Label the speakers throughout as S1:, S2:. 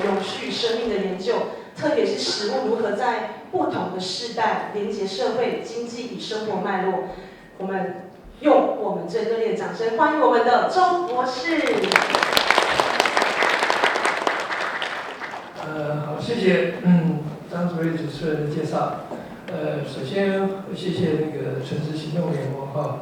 S1: 永续生命的研究，特别是食物如何在不同的世代连接社会、经济与生活脉络。我们用我们最热烈的掌声欢迎我们的钟博士。
S2: 好，谢谢张主任主持人的介绍。首先谢谢那个纯实行动联盟哈，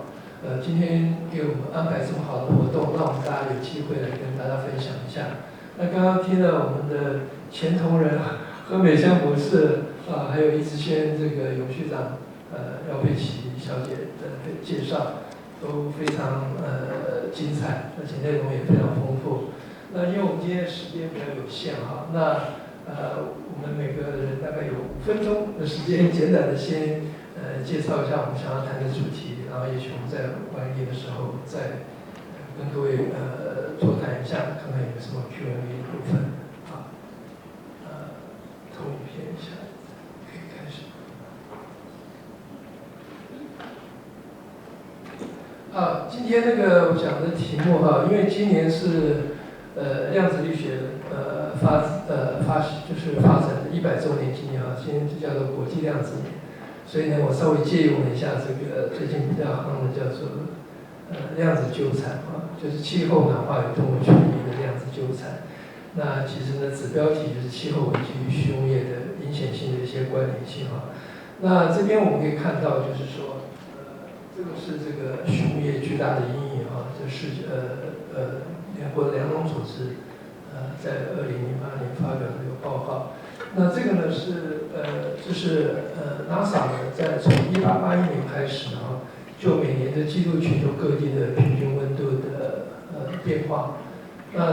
S2: 今天给我们安排这么好的活动，让我们大家有机会来跟大家分享一下。那刚刚听了我们的前同仁何美香博士还有易志轩这个永续长廖佩琪小姐的介绍，都非常精彩，而且内容也非常丰富。那因为我们今天的时间比较有限哈，那我们每个人大概有5分钟的时间，简短的先介绍一下我们想要谈的主题，然后也许我们在晚一点的时候再跟各位座谈一下，看看有什么 Q&A 的部分。好，投影片一下，可以开始。好，今天那个我讲的题目哈，因为今年是量子力学就是发展的100周年纪念啊，今天就叫做国际量子年，所以呢，我稍微借用了一下这个最近比较夯的叫做量子纠缠啊，就是气候暖化与动物权益的量子纠缠。那其实呢，子标题就是气候危机与畜牧业的明显性的一些关联性啊。那这边我们可以看到，就是说，这个是这个畜牧业巨大的阴影啊，这是联合国粮农组织在2008年发表的一个报告。那这个呢是就是NASA 呢在从1881年开始啊，就每年的记录全球各地的平均温度的变化。那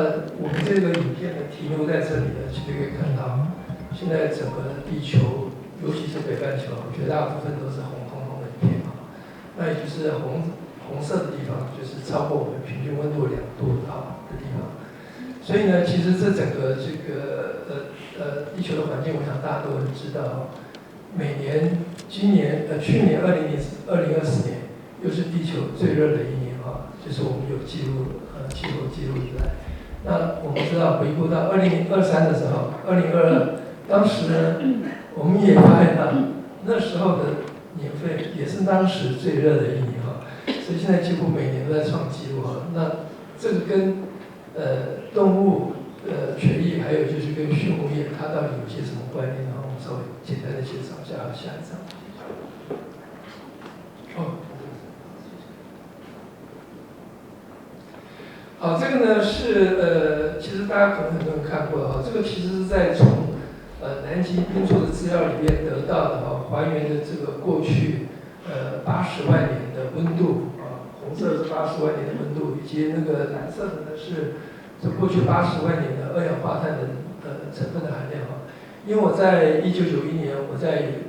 S2: 我们这个影片的题目在这里呢，其实可以看到，现在整个地球，尤其是北半球，绝大部分都是红彤彤的一片啊。那也就是红色的地方，就是超过我们平均温度2度的地方。所以呢，其实这整个这个地球的环境，我想大家都很知道。每年去年2024年，又是地球最热的一年啊，就是我们有记录气候记录以来。那我们知道，回顾到2023的时候，2022，当时呢，我们也发现到那时候的年份也是当时最热的一年啊，所以现在几乎每年都在创纪录啊。那这个跟动物权益，还有就是跟畜牧业，它到底有些什么关联呢？我们稍微简单的介绍一下，下一张。好，这个呢是其实大家可能很多人看过哈，这个其实是在从南极冰柱的资料里面得到的哈，还原的这个过去80万年的温度啊，红色是80万年的温度，以及那个蓝色的呢是这过去80万年的二氧化碳的成分的含量哈。因为我在1991年我在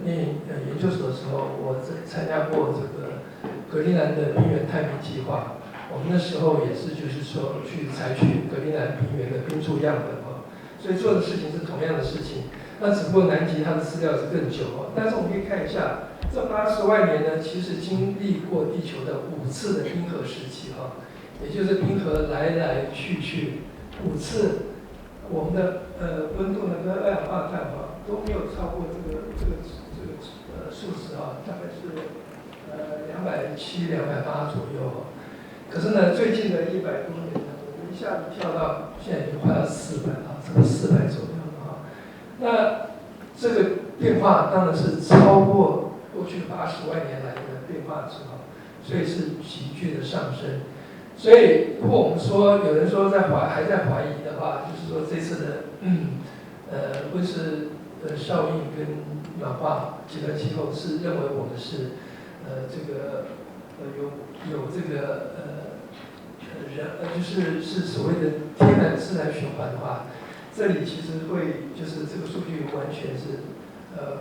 S2: 念研究所的时候，我参加过这个格陵兰的冰原探明计划。我们那时候也是，就是说去采取格陵兰平原的冰柱样本啊，所以做的事情是同样的事情。那只不过南极它的资料是更久啊，但是我们可以看一下，这80万年呢，其实经历过地球的5次的冰河时期啊，也就是冰河来来去去5次，我们的温度呢跟二氧化碳啊都没有超过这个数值啊，大概是270、280左右啊。可是呢，最近的100多年呢，我们一下子跳到现在已经快要400了，这个400左右了啊。那这个变化当然是超过过去80万年来的变化值啊，所以是急剧的上升。所以如果我们说有人说还在怀疑的话，就是说这次的温室效应跟暖化极端气候是认为我们是这个有这个就是所谓的天然自然循环的话，这里其实会就是这个数据完全是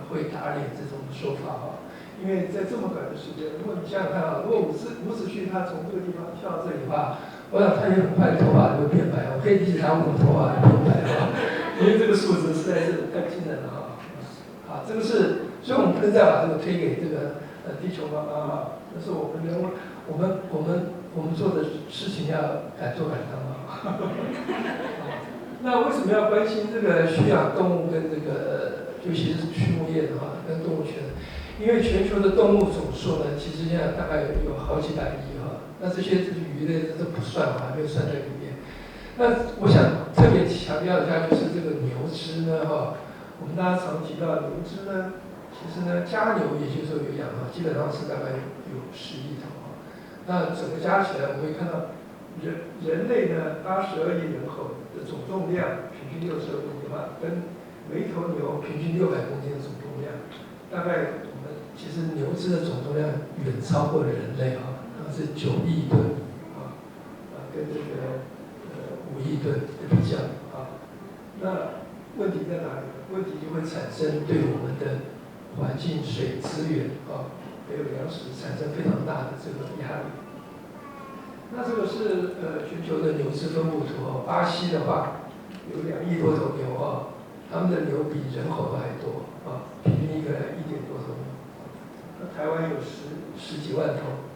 S2: 会打脸这种说法哈。因为在这么短的时间，如果你想想看啊，如果伍子胥他从这个地方跳到这里的话，我想他也很快头发就会变白，我可以理解他为什么头发会变白啊，因为这个数值实在是太惊人了哈。啊，这个是，所以我们不能再把这个推给这个地球妈妈哈，这是我们人类我们做的事情要敢做敢当啊。那为什么要关心这个驯养动物跟这个，尤其是畜牧业的话，跟动物权？因为全球的动物总数呢，其实现在大概有好几百亿哈。那这些鱼类这不算哈，还没有算在里面。那我想特别强调一下，就是这个牛只呢哈，我们大家常提到牛只呢，其实呢家牛也就是说有养哈，基本上是大概有10亿头哈。那整个加起来，我们会看到人类呢82亿人口的总重量平均62公斤的话，跟每一头牛平均600公斤的总重量，大概我们其实牛只的总重量远超过人类啊，那是9亿吨跟这个5亿吨的比较啊。那问题在哪里呢？问题就会产生对我们的环境、水资源还有粮食产生非常大的这个压力。那这个是全球的牛只分布图哦。巴西的话有2亿多头牛他们的牛比人口都还多平均一个人1点多头牛。那台湾有十几万头，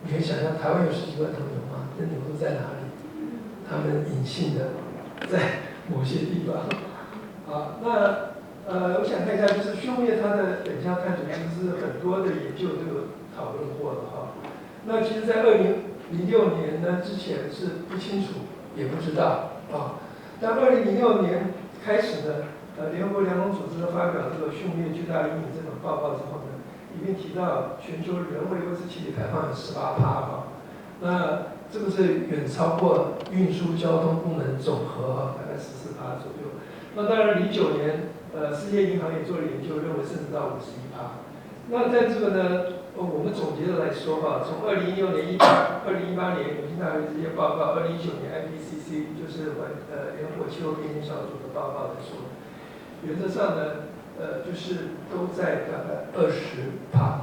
S2: 你可以想象台湾有10几万头牛吗？这牛都在哪里？它们隐性的在某些地方那我想看一下，就是畜牧业它的等效碳足迹是很多的研究都有讨论过的那其实，在2006年呢之前是不清楚，也不知道但2006年开始呢，联合国粮农组织发表这个畜牧业巨大阴影这种报告之后呢，里面提到全球人为温室气体排放有18%那这个是远超过运输交通部门总和大概14%左右。那当然09年世界银行也做了研究，认为甚至到51%。那在这个呢，我们总结的来说从2016年、2018年牛津大学这些报告，2019年 IPCC 就是联合国气候变迁小组的报告来说，原则上呢，就是都在大概20%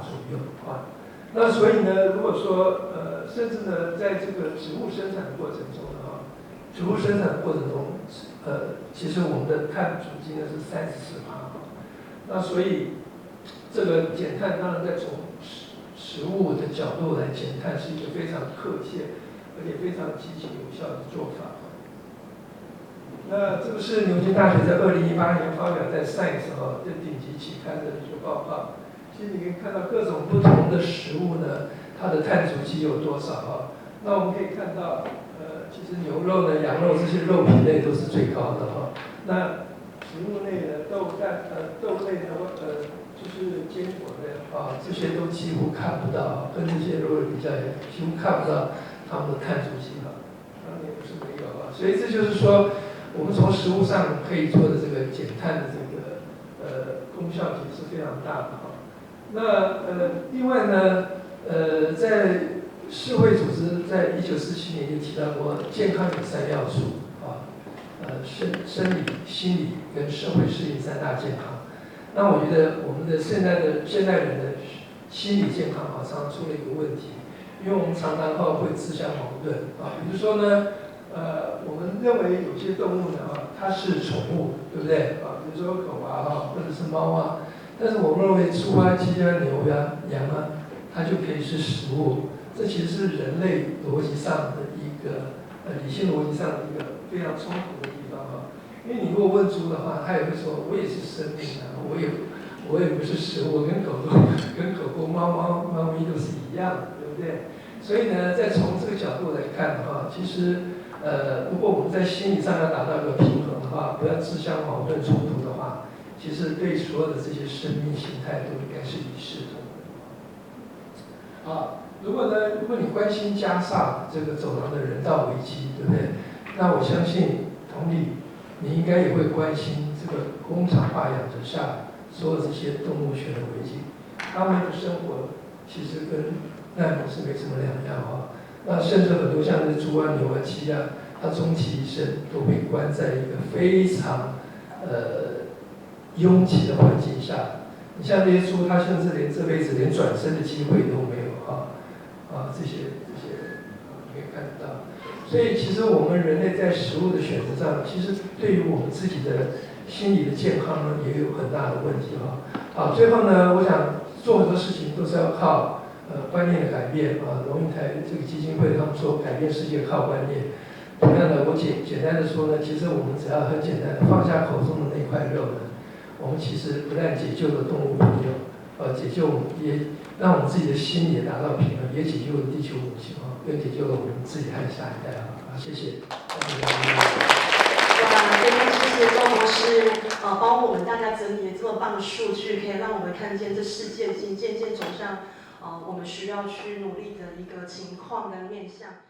S2: 左右那所以呢，如果说甚至呢，在这个植物生产的过程中其实我们的碳足迹呢是34%那所以这个减碳当然在从食物的角度来减碳是一个非常客气而且非常积极有效的做法。那这个是牛津大学在2018年发表在 Science 这顶级期刊的一个报告。其实你可以看到各种不同的食物呢，它的碳足迹有多少那我们可以看到，其实牛肉呢、羊肉这些肉品类都是最高的那植物类的豆类的就是坚果类这些都几乎看不到跟这些肉类比较也几乎看不到它们的碳足迹当然也不是没有所以这就是说，我们从食物上可以做的这个减碳的这个功效其实是非常大的那另外呢，在世卫组织在1947年就提到过，健康有3要素生理、心理跟社会适应3大健康。那我觉得我们的现代人的心理健康常常出了一个问题，因为我们常常会自相矛盾比如说呢，我们认为有些动物呢它是宠物，对不对比如说狗或者是猫但是我们认为猪鸡牛羊它就可以是食物，这其实是人类逻辑上的一个理性逻辑上的一个非常冲突的地方因为你如果问猪的话，它也会说我也是生命我也不是食物，跟狗狗、猫咪都是一样的，对不对？所以呢，再从这个角度来看的话，其实如果我们在心理上要达到一个平衡的话，不要自相矛盾冲突的话，其实对所有的这些生命形态都应该是一视同仁如果你关心加沙这个走廊的人道危机，对不对？那我相信同理，你应该也会关心这个工厂化养殖下所有这些动物权的危机，他们的生活其实跟难民是没什么两样那甚至很多像是猪牛鸡它终其一生都被关在一个非常拥挤的环境下。你像这些猪，它甚至这辈子连转身的机会都没有这些你可以看得到。所以其实我们人类在食物的选择上，其实对于我们自己的心理的健康呢，也有很大的问题好，最后呢，我想做很多事情都是要靠观念的改变农业台这个基金会他们说改变世界靠观念。同样的，我简单的说呢，其实我们只要很简单的放下口中的那块肉呢，我们其实不但解救了动物朋友，解救也让我们自己的心也达到平衡，也解救了地球母亲也解救了我们自己和下一代谢谢。
S1: 哇，非常谢谢周博士帮我们大家整理了这么棒的数据，可以让我们看见这世界已经渐渐走向我们需要去努力的一个情况跟面向。